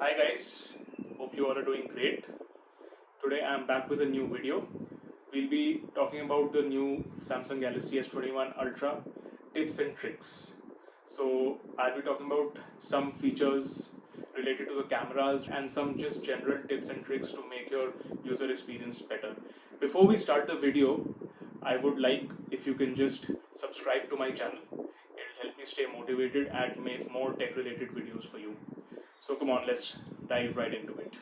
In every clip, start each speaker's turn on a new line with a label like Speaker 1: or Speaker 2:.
Speaker 1: Hi guys, hope you all are doing great. Today I am back with a new video. We'll be talking about the new Samsung Galaxy S21 Ultra tips and tricks. So I'll be talking about some features related to the cameras and some just general tips and tricks to make your user experience better. Before we start the video, I would like if you can just subscribe to my channel. It'll help me stay motivated and make more tech related videos for you. So come on, let's dive right into it.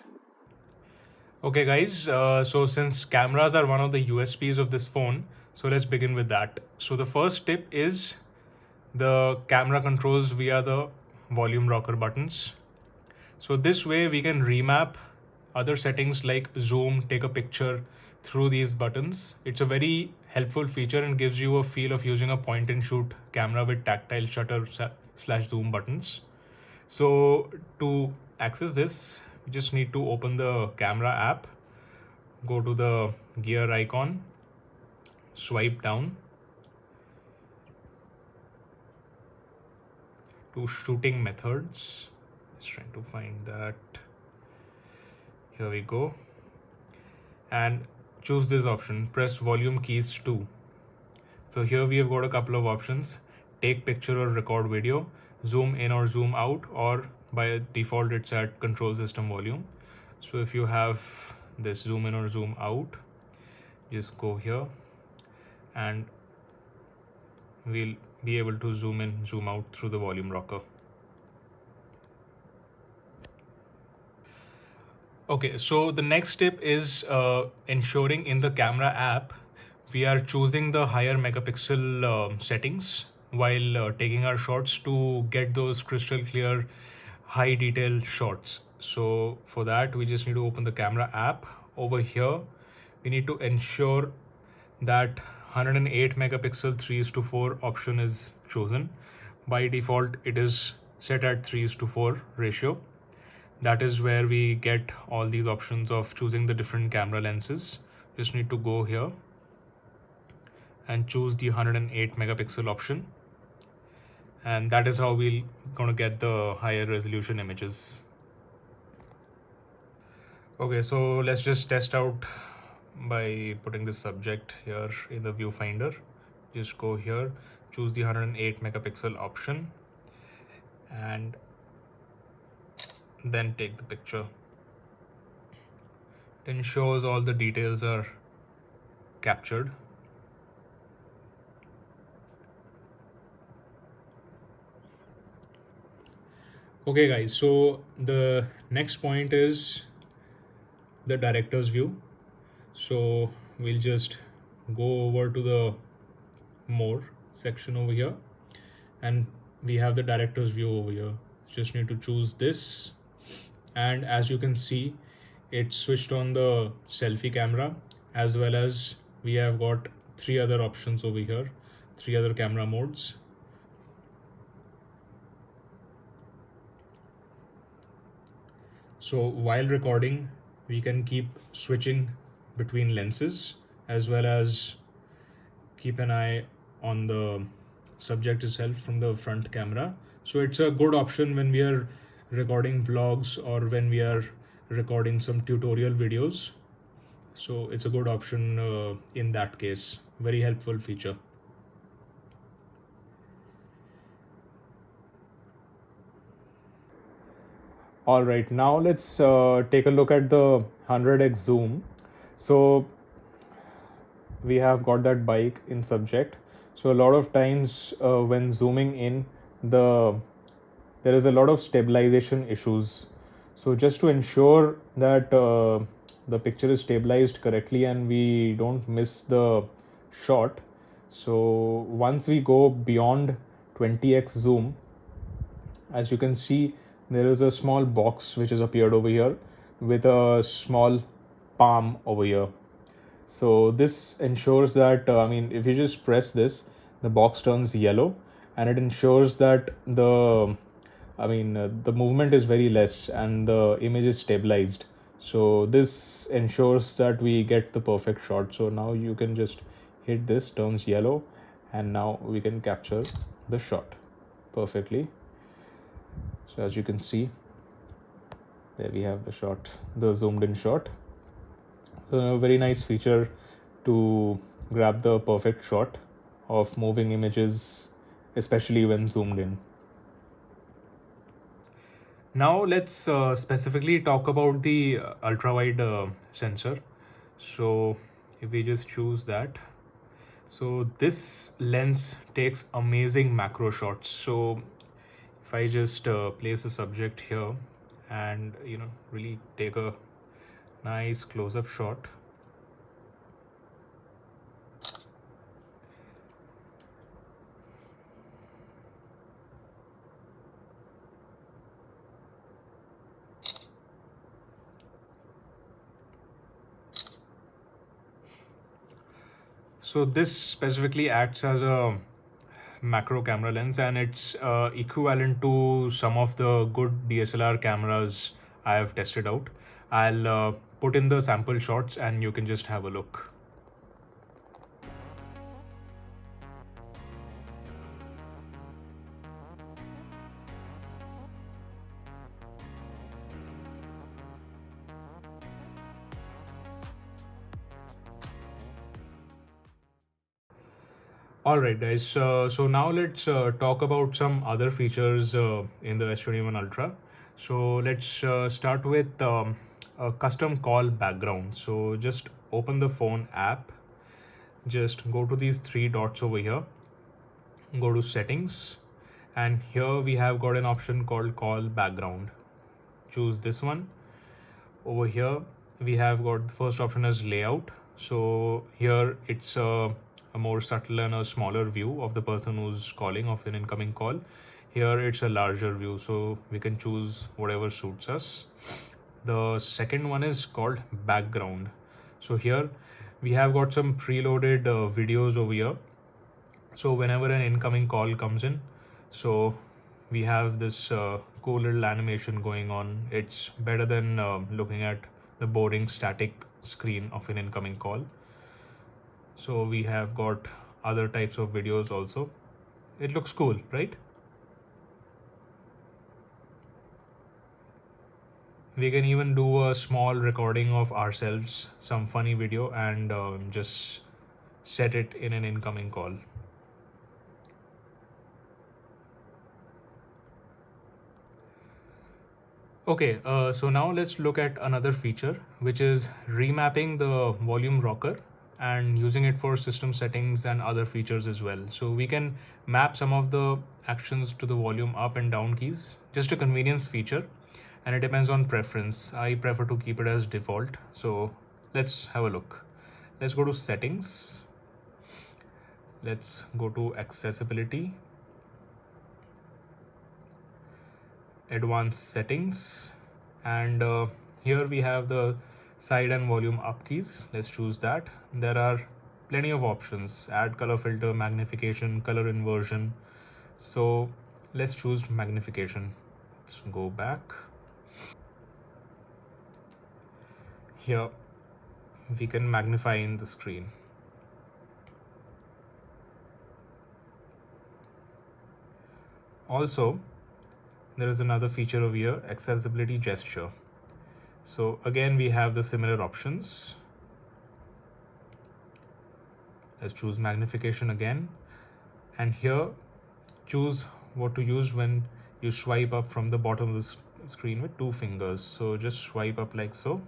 Speaker 1: Okay guys, so since cameras are one of the USPs of this phone, so let's begin with that. So the first tip is the camera controls via the volume rocker buttons. So this way we can remap other settings like zoom, take a picture through these buttons. It's a very helpful feature and gives you a feel of using a point and shoot camera with tactile shutter slash zoom buttons. So to access this, you just need to open the camera app, go to the gear icon, swipe down to shooting methods. Just trying to find that. Here we go. And choose this option, press volume keys 2. So here we have got a couple of options: take picture or record video, zoom in or zoom out, or by default it's at control system volume. So if you have this zoom in or zoom out, just go here and we'll be able to zoom in, zoom out through the volume rocker. Okay, so the next tip is ensuring in the camera app we are choosing the higher megapixel settings while taking our shots to get those crystal clear high detail shots. So for that we just need to open the camera app. Over here we need to ensure that 108 megapixel 3:4 option is chosen. By default it is set at 3:4 ratio. That is where we get all these options of choosing the different camera lenses. Just need to go here and choose the 108 megapixel option, and that is how we're gonna get the higher resolution images. Okay, so let's just test out by putting the subject here in the viewfinder. Just go here, choose the 108 megapixel option, and then take the picture. It ensures all the details are captured. Okay guys, so the next point is the director's view. So we'll just go over to the more section over here, and we have the director's view over here. Just need to choose this, and as you can see it's switched on the selfie camera, as well as we have got 3 other options over here, 3 other camera modes. So while recording we can keep switching between lenses, as well as keep an eye on the subject itself from the front camera. So it's a good option when we are recording vlogs or when we are recording some tutorial videos. So it's a good option in that case. Very helpful feature. All right, now let's take a look at the 100x zoom. So we have got that bike in subject. So a lot of times when zooming in, there is a lot of stabilization issues. So just to ensure that the picture is stabilized correctly and we don't miss the shot, so once we go beyond 20x zoom, as you can see, there is a small box which has appeared over here with a small palm over here. So this ensures that if you just press this, the box turns yellow, and it ensures that the movement is very less and the image is stabilized. So this ensures that we get the perfect shot. So now you can just hit this, turns yellow, and now we can capture the shot perfectly. So as you can see, There we have the shot, the zoomed in shot. So a very nice feature to grab the perfect shot of moving images, especially when zoomed in. Now let's specifically talk about the ultra wide sensor. So if we just choose that, so this lens takes amazing macro shots. So if I just place a subject here and really take a nice close-up shot. So this specifically acts as a macro camera lens, and it's equivalent to some of the good DSLR cameras I have tested out. I'll put in the sample shots and you can just have a look. Alright guys, so now let's talk about some other features in the S21 Ultra. So let's start with a custom call background. So just open the phone app, just go to these three dots over here, go to settings, and here we have got an option called call background. Choose this one. Over here we have got the first option as layout. So here it's a more subtle and a smaller view of the person who's calling, of an incoming call. Here it's a larger view, so we can choose whatever suits us. The second one is called background. So here we have got some preloaded videos over here. So whenever an incoming call comes in, so we have this cool little animation going on. It's better than looking at the boring static screen of an incoming call. So we have got other types of videos also. It looks cool, right? We can even do a small recording of ourselves, some funny video, and just set it in an incoming call. Okay, so now let's look at another feature, which is remapping the volume rocker and using it for system settings and other features as well. So we can map some of the actions to the volume up and down keys, just a convenience feature, and it depends on preference. I prefer to keep it as default. So let's have a look. Let's go to settings. Let's go to accessibility, advanced settings, and here we have the side and volume up keys. Let's choose that. There are plenty of options: add color filter, magnification, color inversion. So let's choose magnification. Let's go back. Here we can magnify in the screen. Also, there is another feature over here, accessibility gesture. So again, we have the similar options. Let's choose magnification again, and here choose what to use when you swipe up from the bottom of the screen with two fingers. So just swipe up like so,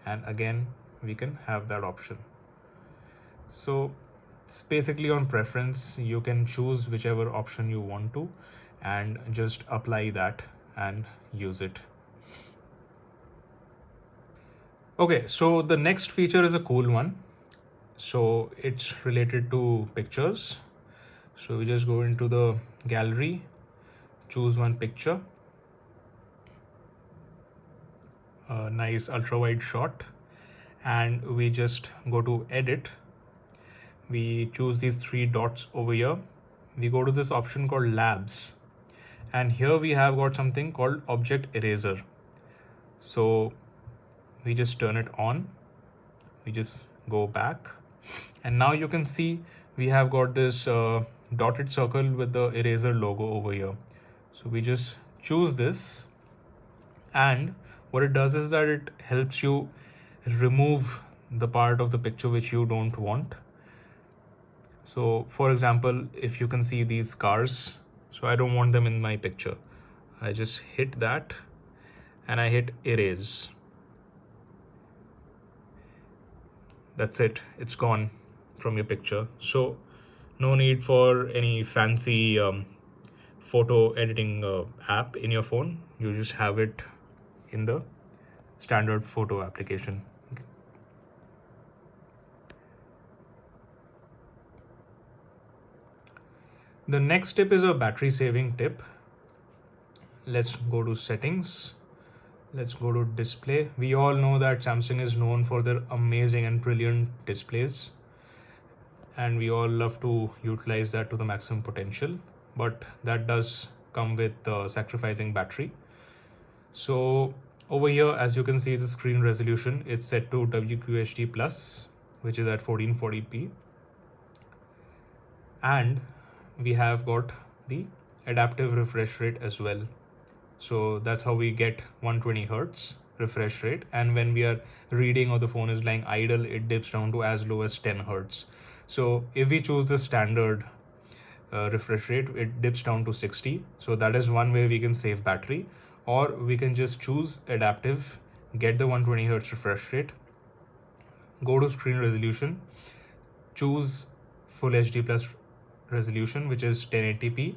Speaker 1: and again we can have that option. So it's basically on preference. You can choose whichever option you want to and just apply that and use it. Okay, so the next feature is a cool one. So it's related to pictures. So we just go into the gallery, choose one picture, a nice ultra wide shot, and we just go to edit. We choose these three dots over here. We go to this option called labs, and here we have got something called object eraser. So we just turn it on, we just go back, and now you can see we have got this dotted circle with the eraser logo over here. So we just choose this, and What it does is that it helps you remove the part of the picture which you don't want. So for example, if you can see these cars, so I don't want them in my picture. I just hit that and I hit erase. That's it, it's gone from your picture. So no need for any fancy photo editing app in your phone. You just have it in the standard photo application. The next tip is a battery saving tip. Let's go to settings. Let's go to display. We all know that Samsung is known for their amazing and brilliant displays, and we all love to utilize that to the maximum potential, but that does come with sacrificing battery. So over here, as you can see, the screen resolution, it's set to WQHD plus, which is at 1440p, and we have got the adaptive refresh rate as well. So that's how we get 120 hertz refresh rate, and when we are reading or the phone is lying idle, it dips down to as low as 10 hertz. So if we choose the standard refresh rate, it dips down to 60. So that is one way we can save battery, or we can just choose adaptive, get the 120 hertz refresh rate, go to screen resolution, choose full HD plus resolution, which is 1080p,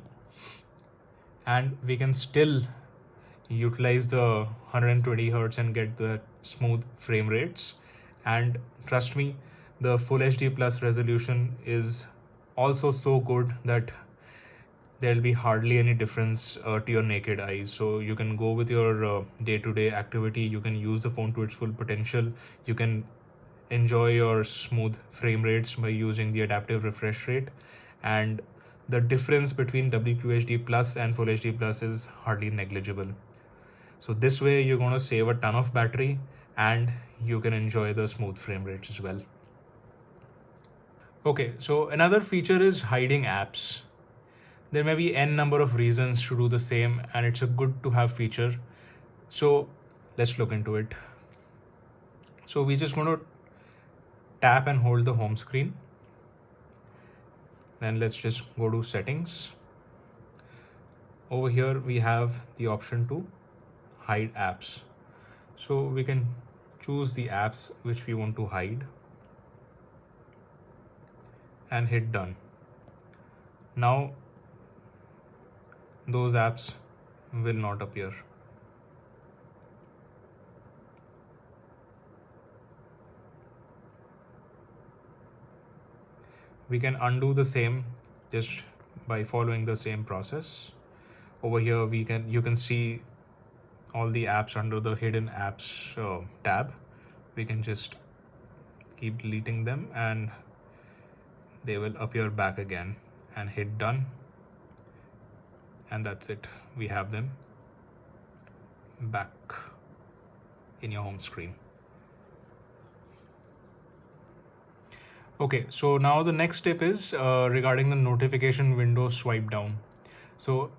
Speaker 1: and we can still utilize the 120 hertz and get the smooth frame rates. And trust me, the full HD plus resolution is also so good that there'll be hardly any difference to your naked eyes. So you can go with your day-to-day activity, you can use the phone to its full potential, you can enjoy your smooth frame rates by using the adaptive refresh rate, and the difference between WQHD plus and full HD plus is hardly negligible. So this way you're going to save a ton of battery and you can enjoy the smooth frame rates as well. Okay, so another feature is hiding apps. There may be n number of reasons to do the same, and it's a good to have feature. So let's look into it. So we're just going to tap and hold the home screen. Then let's just go to settings. Over here we have the option to hide apps. So we can choose the apps which we want to hide and hit done. Now those apps will not appear. We can undo the same just by following the same process. Over here you can see all the apps under the hidden apps tab. We can just keep deleting them and they will appear back again, and hit done, and that's it. We have them back in your home screen. Okay, so now the next tip is regarding the notification window swipe down. So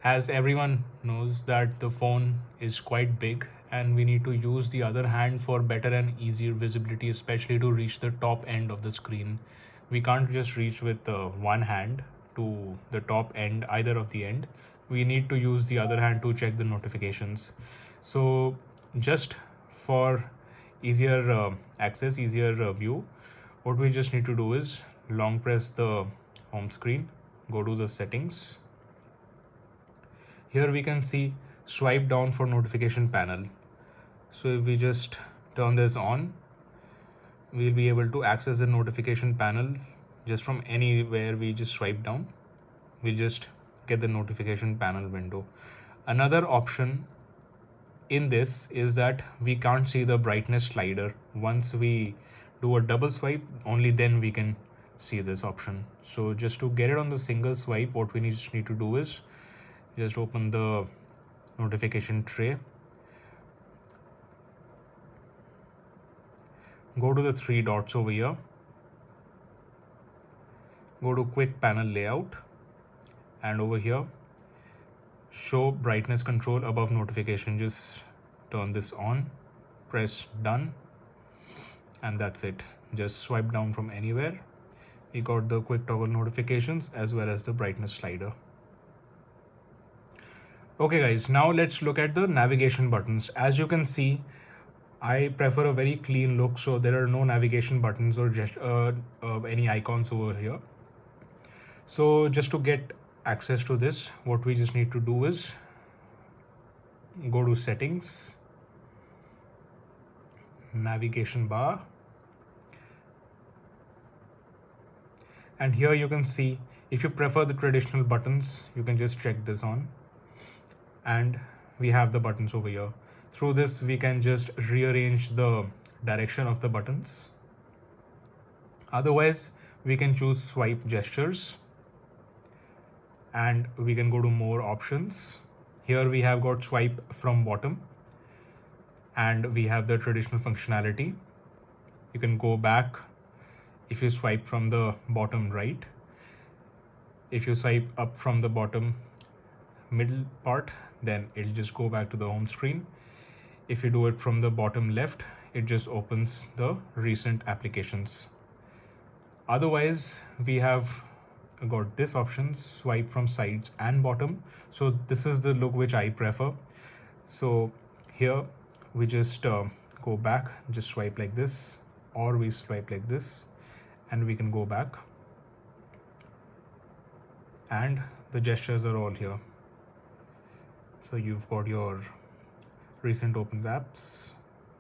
Speaker 1: as everyone knows that the phone is quite big and we need to use the other hand for better and easier visibility, especially to reach the top end of the screen. We can't just reach with one hand to the top end, either of the end. We need to use the other hand to check the notifications. So just for easier access, easier view, what we just need to do is long press the home screen, go to the settings. Here we can see swipe down for notification panel. So if we just turn this on, we'll be able to access the notification panel just from anywhere. We just swipe down, we'll just get the notification panel window. Another option in this is that we can't see the brightness slider. Once we do a double swipe, only then we can see this option. So just to get it on the single swipe, what we need to do is just open the notification tray, go to the three dots over here, go to quick panel layout, and over here show brightness control above notification. Just turn this on, press done, and that's it. Just swipe down from anywhere. We got the quick toggle notifications as well as the brightness slider. Okay guys, now let's look at the navigation buttons. As you can see, I prefer a very clean look, so there are no navigation buttons or just any icons over here. So just to get access to this, what we just need to do is go to settings, navigation bar, and here you can see if you prefer the traditional buttons, you can just check this on, and we have the buttons over here. Through this we can just rearrange the direction of the buttons. Otherwise we can choose swipe gestures, and we can go to more options. Here we have got swipe from bottom, and we have the traditional functionality. You can go back if you swipe from the bottom right. If you swipe up from the bottom middle part, then it'll just go back to the home screen. If you do it from the bottom left, it just opens the recent applications. Otherwise we have got this option, swipe from sides and bottom. So this is the look which I prefer. So here we just go back, just swipe like this, or we swipe like this, and we can go back, and the gestures are all here. So you've got your recent open apps,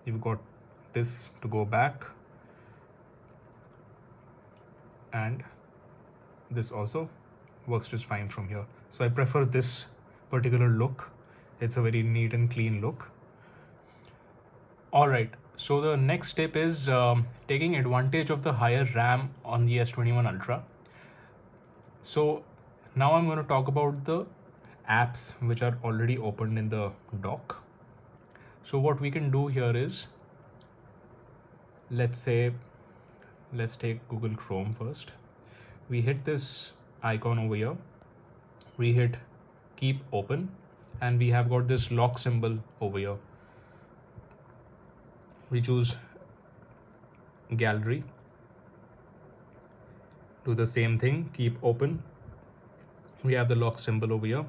Speaker 1: you've got this to go back, and this also works just fine from here. So I prefer this particular look. It's a very neat and clean look. Alright, so the next step is taking advantage of the higher RAM on the S21 Ultra. So now I'm going to talk about the apps which are already opened in the dock. So what we can do here is, let's take Google Chrome first. We hit this icon over here, we hit keep open, and we have got this lock symbol over here. We choose gallery, do the same thing, keep open. We have the lock symbol over here,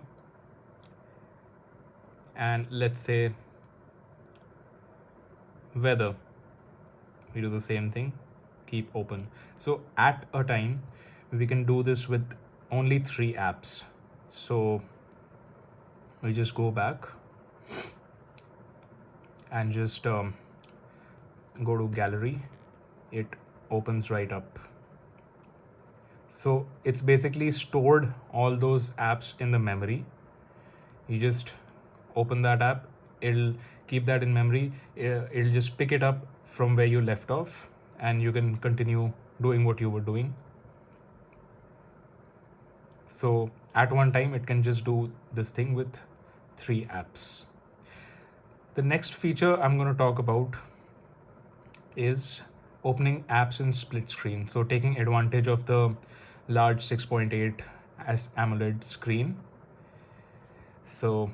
Speaker 1: and let's say weather, we do the same thing, keep open. So at a time we can do this with only 3 apps. So we just go back and just go to gallery, it opens right up. So it's basically stored all those apps in the memory. You just open that app, it'll keep that in memory, it'll just pick it up from where you left off, and you can continue doing what you were doing. So at one time it can just do this thing with 3 apps. The next feature I'm going to talk about is opening apps in split screen. So taking advantage of the large 6.8 AMOLED screen. So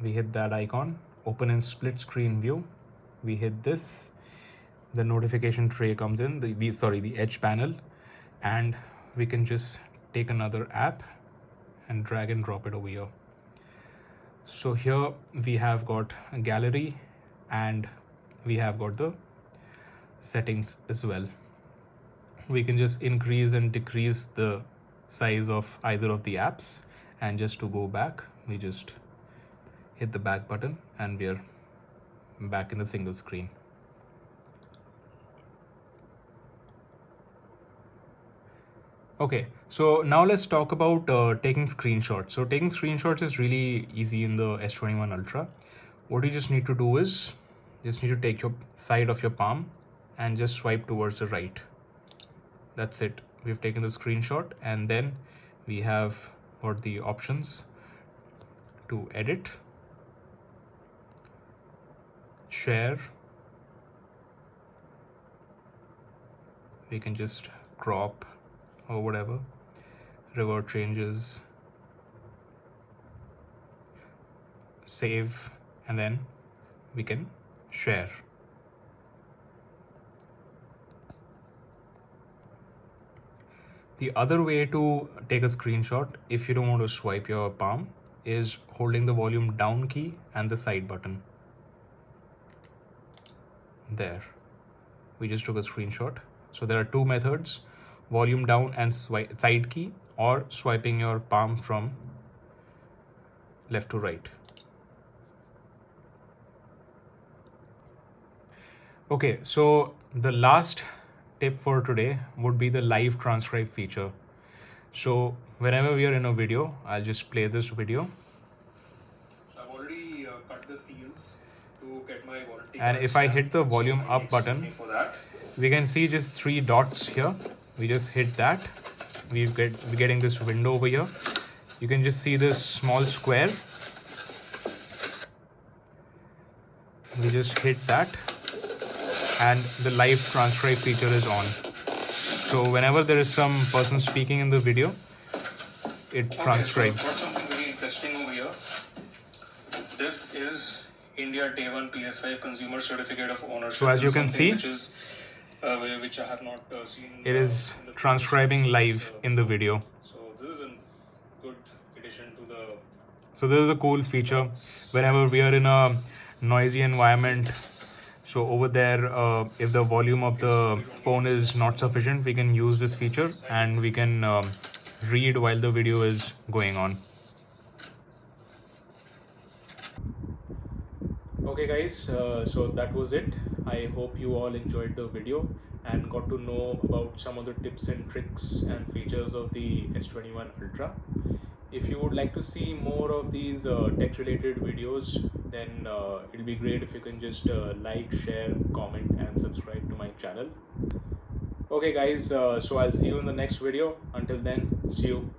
Speaker 1: we hit that icon, open in split screen view. We hit this, the notification tray comes in, the edge panel, and we can just take another app and drag and drop it over here. So here we have got a gallery, and we have got the settings as well. We can just increase and decrease the size of either of the apps, and just to go back we just hit the back button and we're back in the single screen. Okay, so now let's talk about taking screenshots. So taking screenshots is really easy in the S21 Ultra. What you just need to do is, you just need to take your side of your palm and just swipe towards the right. That's it. We've taken the screenshot, and then we have got the options to edit, share. We can just crop or whatever, revert changes, save and then we can share. The other way to take a screenshot, if you don't want to swipe your palm, is holding the volume down key and the side button. There, we just took a screenshot. So there are two methods: volume down and side key, or swiping your palm from left to right. Okay, so the last tip for today would be the live transcribe feature. So whenever we are in a video, I'll just play this video. So I've already cut the seals to get my warranty. And if I hit the volume up button, we can see just 3 dots here. We just hit that. We're getting this window over here. You can just see this small square. We just hit that, and the live transcribe feature is on. So whenever there is some person speaking in the video, it transcribes. So I've got something very interesting over here. This is India Day 1 PS5 Consumer Certificate of Ownership. So as you can see, which I have not seen. It is transcribing live in the video. So this is a good addition to the. So this is a cool feature. Whenever we are in a noisy environment, so over there, if the volume of the phone is not sufficient, we can use this feature and we can read while the video is going on. Okay guys, so that was it. I hope you all enjoyed the video and got to know about some of the tips and tricks and features of the S21 Ultra. If you would like to see more of these tech related videos, then it'll be great if you can just like, share, comment and subscribe to my channel. Okay guys, so I'll see you in the next video. Until then, see you.